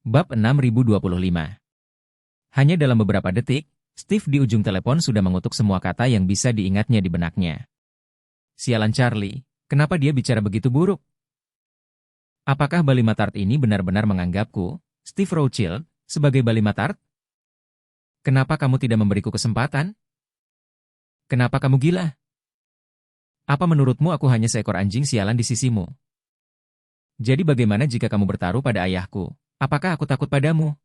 Bab 6025. Hanya dalam beberapa detik, Steve di ujung telepon sudah mengutuk semua kata yang bisa diingatnya di benaknya. Sialan Charlie, kenapa dia bicara begitu buruk? Apakah Balimatart ini benar-benar menganggapku, Steve Rothschild, sebagai Balimatart? Kenapa kamu tidak memberiku kesempatan? Kenapa kamu gila? Apa menurutmu aku hanya seekor anjing sialan di sisimu? Jadi bagaimana jika kamu bertaruh pada ayahku? Apakah aku takut padamu?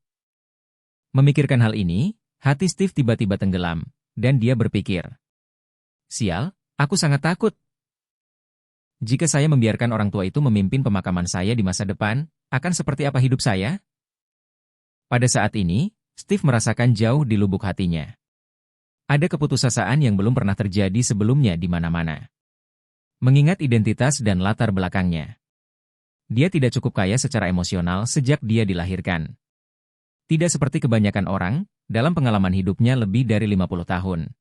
Memikirkan hal ini, hati Steve tiba-tiba tenggelam, dan dia berpikir. Sial, aku sangat takut. Jika saya membiarkan orang tua itu memimpin pemakaman saya di masa depan, akan seperti apa hidup saya? Pada saat ini, Steve merasakan jauh di lubuk hatinya. Ada keputusasaan yang belum pernah terjadi sebelumnya di mana-mana. Mengingat identitas dan latar belakangnya. Dia tidak cukup kaya secara emosional sejak dia dilahirkan. Tidak seperti kebanyakan orang, dalam pengalaman hidupnya lebih dari 50 tahun.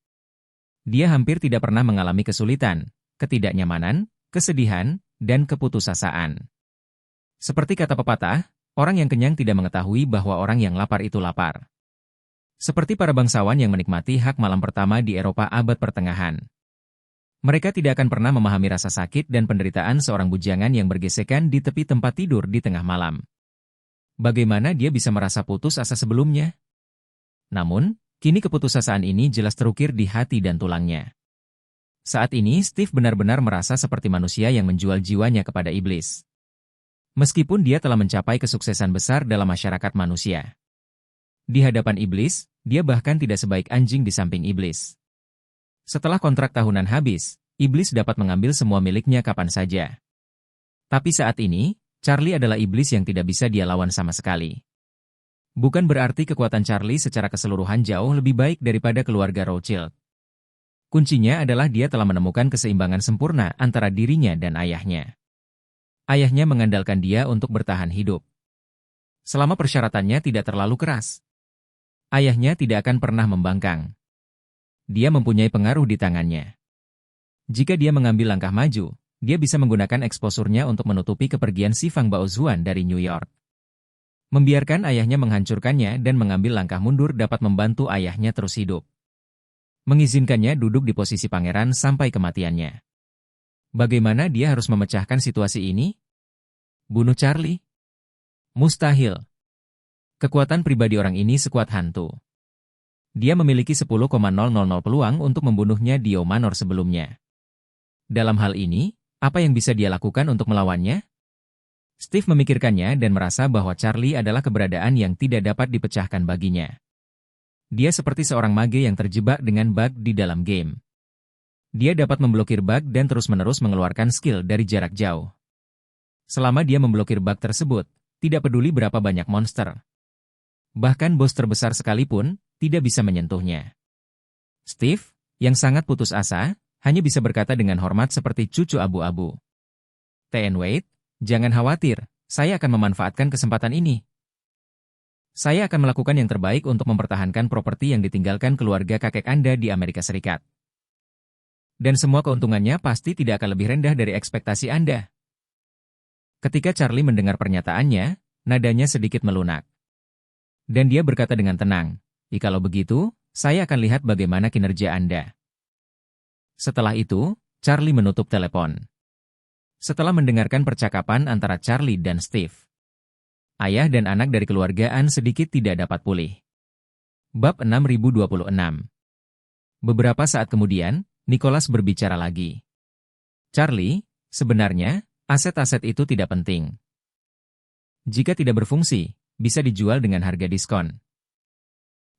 Dia hampir tidak pernah mengalami kesulitan, ketidaknyamanan, kesedihan, dan keputusasaan. Seperti kata pepatah, orang yang kenyang tidak mengetahui bahwa orang yang lapar itu lapar. Seperti para bangsawan yang menikmati hak malam pertama di Eropa abad pertengahan. Mereka tidak akan pernah memahami rasa sakit dan penderitaan seorang bujangan yang bergesekan di tepi tempat tidur di tengah malam. Bagaimana dia bisa merasa putus asa sebelumnya? Namun, kini keputusasaan ini jelas terukir di hati dan tulangnya. Saat ini Steve benar-benar merasa seperti manusia yang menjual jiwanya kepada iblis. Meskipun dia telah mencapai kesuksesan besar dalam masyarakat manusia. Di hadapan iblis, dia bahkan tidak sebaik anjing di samping iblis. Setelah kontrak tahunan habis, iblis dapat mengambil semua miliknya kapan saja. Tapi saat ini, Charlie adalah iblis yang tidak bisa dia lawan sama sekali. Bukan berarti kekuatan Charlie secara keseluruhan jauh lebih baik daripada keluarga Rothschild. Kuncinya adalah dia telah menemukan keseimbangan sempurna antara dirinya dan ayahnya. Ayahnya mengandalkan dia untuk bertahan hidup. Selama persyaratannya tidak terlalu keras. Ayahnya tidak akan pernah membangkang. Dia mempunyai pengaruh di tangannya. Jika dia mengambil langkah maju, dia bisa menggunakan eksposurnya untuk menutupi kepergian si Fang Baozuan dari New York. Membiarkan ayahnya menghancurkannya dan mengambil langkah mundur dapat membantu ayahnya terus hidup. Mengizinkannya duduk di posisi pangeran sampai kematiannya. Bagaimana dia harus memecahkan situasi ini? Bunuh Charlie? Mustahil. Kekuatan pribadi orang ini sekuat hantu. Dia memiliki 10,000 peluang untuk membunuhnya Dio Manor sebelumnya. Dalam hal ini, apa yang bisa dia lakukan untuk melawannya? Steve memikirkannya dan merasa bahwa Charlie adalah keberadaan yang tidak dapat dipecahkan baginya. Dia seperti seorang mage yang terjebak dengan bug di dalam game. Dia dapat memblokir bug dan terus-menerus mengeluarkan skill dari jarak jauh. Selama dia memblokir bug tersebut, tidak peduli berapa banyak monster. Bahkan bos terbesar sekalipun, tidak bisa menyentuhnya. Steve, yang sangat putus asa, hanya bisa berkata dengan hormat seperti cucu abu-abu. TN Wade, jangan khawatir, saya akan memanfaatkan kesempatan ini. Saya akan melakukan yang terbaik untuk mempertahankan properti yang ditinggalkan keluarga kakek Anda di Amerika Serikat. Dan semua keuntungannya pasti tidak akan lebih rendah dari ekspektasi Anda. Ketika Charlie mendengar pernyataannya, nadanya sedikit melunak. Dan dia berkata dengan tenang, "Jikalau begitu, saya akan lihat bagaimana kinerja Anda." Setelah itu, Charlie menutup telepon. Setelah mendengarkan percakapan antara Charlie dan Steve, ayah dan anak dari keluargaan sedikit tidak dapat pulih. Bab 6026. Beberapa saat kemudian, Nicholas berbicara lagi. Charlie, sebenarnya, aset-aset itu tidak penting. Jika tidak berfungsi, bisa dijual dengan harga diskon.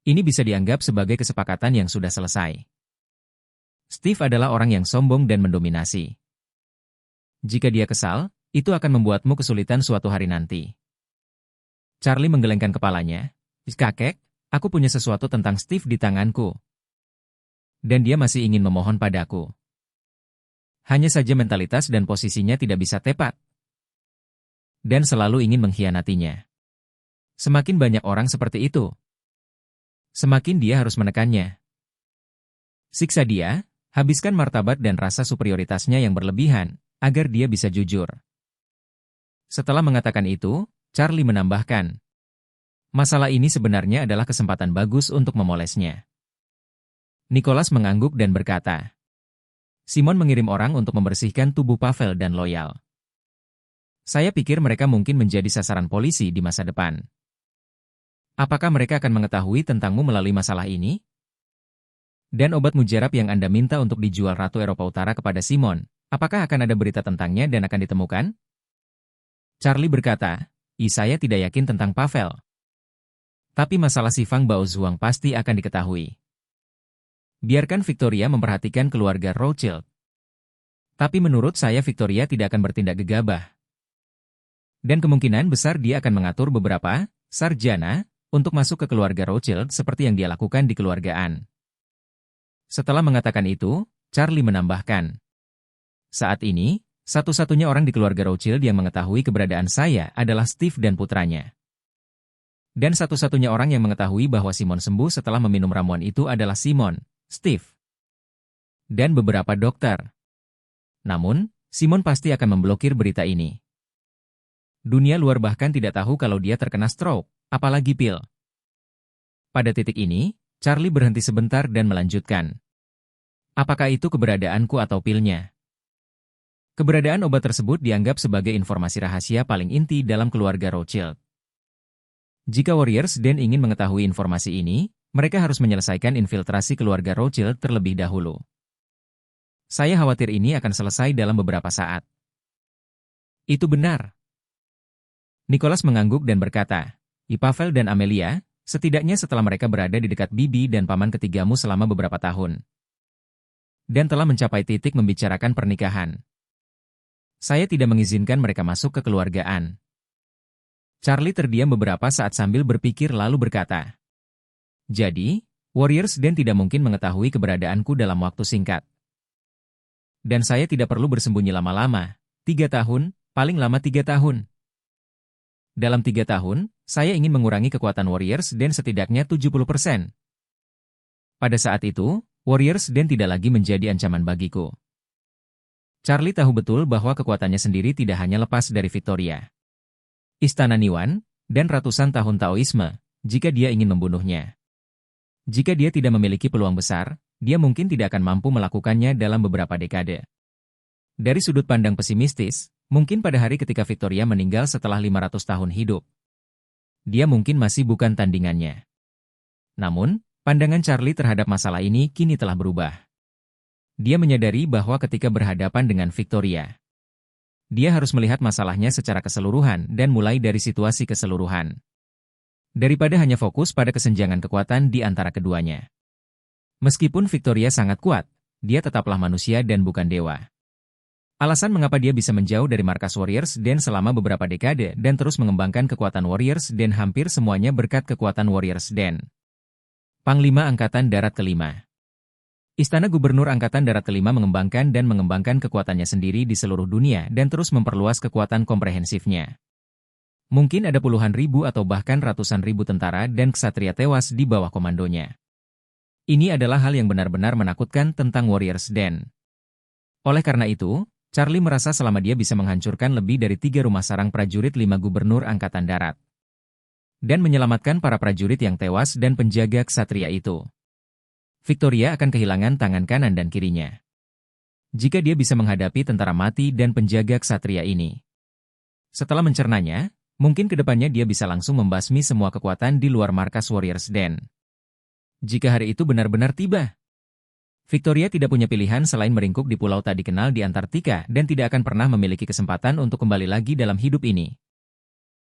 Ini bisa dianggap sebagai kesepakatan yang sudah selesai. Steve adalah orang yang sombong dan mendominasi. Jika dia kesal, itu akan membuatmu kesulitan suatu hari nanti. Charlie menggelengkan kepalanya. Kakek, aku punya sesuatu tentang Steve di tanganku. Dan dia masih ingin memohon padaku. Hanya saja mentalitas dan posisinya tidak bisa tepat. Dan selalu ingin mengkhianatinya. Semakin banyak orang seperti itu, semakin dia harus menekannya. Siksa dia, habiskan martabat dan rasa superioritasnya yang berlebihan, agar dia bisa jujur. Setelah mengatakan itu, Charlie menambahkan, Masalah ini sebenarnya adalah kesempatan bagus untuk memolesnya. Nicholas mengangguk dan berkata, Simon mengirim orang untuk membersihkan tubuh Pavel dan Loyal. Saya pikir mereka mungkin menjadi sasaran polisi di masa depan. Apakah mereka akan mengetahui tentangmu melalui masalah ini? Dan obat mujarab yang Anda minta untuk dijual Ratu Eropa Utara kepada Simon, apakah akan ada berita tentangnya dan akan ditemukan? Charlie berkata, saya tidak yakin tentang Pavel. Tapi masalah si Fang Baozuang pasti akan diketahui. Biarkan Victoria memperhatikan keluarga Rothschild. Tapi menurut saya Victoria tidak akan bertindak gegabah. Dan kemungkinan besar dia akan mengatur beberapa sarjana untuk masuk ke keluarga Rothschild seperti yang dia lakukan di keluargaan. Setelah mengatakan itu, Charlie menambahkan, saat ini, satu-satunya orang di keluarga Rothschild yang mengetahui keberadaan saya adalah Steve dan putranya. Dan satu-satunya orang yang mengetahui bahwa Simon sembuh setelah meminum ramuan itu adalah Simon, Steve, dan beberapa dokter. Namun, Simon pasti akan memblokir berita ini. Dunia luar bahkan tidak tahu kalau dia terkena stroke, apalagi pil. Pada titik ini, Charlie berhenti sebentar dan melanjutkan. Apakah itu keberadaanku atau pilnya? Keberadaan obat tersebut dianggap sebagai informasi rahasia paling inti dalam keluarga Rothschild. Jika Warriors Den ingin mengetahui informasi ini, mereka harus menyelesaikan infiltrasi keluarga Rothschild terlebih dahulu. Saya khawatir ini akan selesai dalam beberapa saat. Itu benar. Nicholas mengangguk dan berkata, Pavel dan Amelia, setidaknya setelah mereka berada di dekat bibi dan paman ketigamu selama beberapa tahun. Dan telah mencapai titik membicarakan pernikahan. Saya tidak mengizinkan mereka masuk ke keluargaan. Charlie terdiam beberapa saat sambil berpikir lalu berkata, jadi, Warriors Den tidak mungkin mengetahui keberadaanku dalam waktu singkat. Dan saya tidak perlu bersembunyi lama-lama, 3 tahun, paling lama 3 tahun. Dalam 3 tahun, saya ingin mengurangi kekuatan Warriors Den setidaknya 70%. Pada saat itu, Warriors Den tidak lagi menjadi ancaman bagiku. Charlie tahu betul bahwa kekuatannya sendiri tidak hanya lepas dari Victoria, Istana Niwan, dan ratusan tahun Taoisme, jika dia ingin membunuhnya. Jika dia tidak memiliki peluang besar, dia mungkin tidak akan mampu melakukannya dalam beberapa dekade. Dari sudut pandang pesimistis, mungkin pada hari ketika Victoria meninggal setelah 500 tahun hidup, dia mungkin masih bukan tandingannya. Namun, pandangan Charlie terhadap masalah ini kini telah berubah. Dia menyadari bahwa ketika berhadapan dengan Victoria, dia harus melihat masalahnya secara keseluruhan dan mulai dari situasi keseluruhan. Daripada hanya fokus pada kesenjangan kekuatan di antara keduanya. Meskipun Victoria sangat kuat, dia tetaplah manusia dan bukan dewa. Alasan mengapa dia bisa menjauh dari markas Warriors Den selama beberapa dekade dan terus mengembangkan kekuatan Warriors Den hampir semuanya berkat kekuatan Warriors Den. Panglima Angkatan Darat Kelima. Istana Gubernur Angkatan Darat Kelima mengembangkan kekuatannya sendiri di seluruh dunia dan terus memperluas kekuatan komprehensifnya. Mungkin ada puluhan ribu atau bahkan ratusan ribu tentara dan ksatria tewas di bawah komandonya. Ini adalah hal yang benar-benar menakutkan tentang Warriors Den. Oleh karena itu, Charlie merasa selama dia bisa menghancurkan lebih dari 3 rumah sarang prajurit 5 gubernur Angkatan Darat. Dan menyelamatkan para prajurit yang tewas dan penjaga ksatria itu, Victoria akan kehilangan tangan kanan dan kirinya. Jika dia bisa menghadapi tentara mati dan penjaga ksatria ini. Setelah mencernanya, mungkin kedepannya dia bisa langsung membasmi semua kekuatan di luar markas Warriors Den. Jika hari itu benar-benar tiba, Victoria tidak punya pilihan selain meringkuk di pulau tak dikenal di Antartika dan tidak akan pernah memiliki kesempatan untuk kembali lagi dalam hidup ini.